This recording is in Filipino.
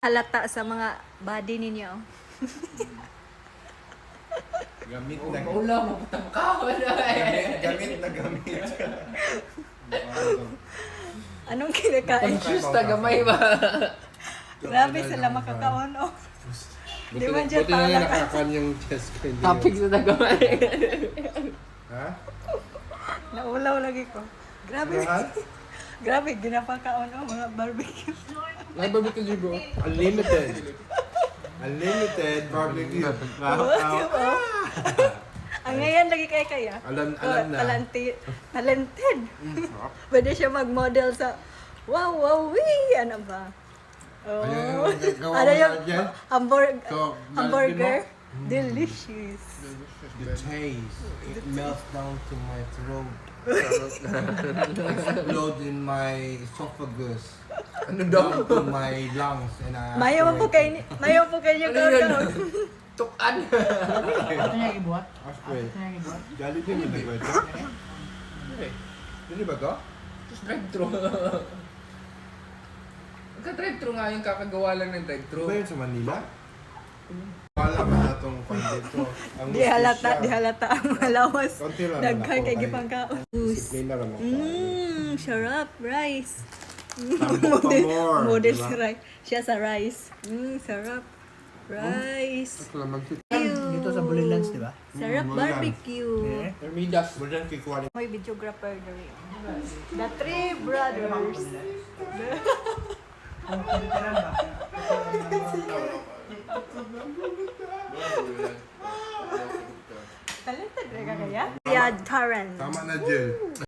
Halata sa mga body ninyo. Gamit na Ula mo, patangkawan na eh. gamit na gamit. Anong kinakain? Conscious na gamay ba? Grabe sila makakaon, oh. Di man dyan Buti na pala ka. nakakan yung chest ko. hindi Topic yun. sa gamay. Ha? Naulaw lagi ko. Grabe. Mahal? Grabe, ginapakaon, oh, mga barbecue. Barbecue Jibo. Unlimited. Unlimited barbecue. Oh. Ang ngayon lagi kaya. Alam na. Talented. Pwede siya mag-model sa wow, wow, wee! Ano ba? Oh. Ano yung hamburger? Delicious. The taste, it melts down to my throat. Explode in my esophagus. Ano daw? To my lungs and I Mayo po kayo Ano countdown. Tukan. Ito niya ibuhat? Aspre. Ito niya ibuhat? Galit din yung nagwento. Hindi ba to? Tapos drive-thru. Magka-drive-thru nga yung kakagawa lang ng drive-thru. Ba yun sa Manila? Wala ka na itong pandito. Di halata ang malawas. Konti lang Daghan ako, kay kay- gipangkaon. Discipline na naman ako. Sarap, rice. Tambok pa more, Model diba? si rice. Siya sa rice. Sarap. Rice. Ito lang mag-fit. Dito sa Bulilands, di ba? Sarap Bulan. barbecue. Eh. Ermidas. Bulan kikuha ni... May videographer na rin. The Three Brothers. Kung pinitiran ba? Talented na ka kaya? Yad Karen. Tama na, Jill.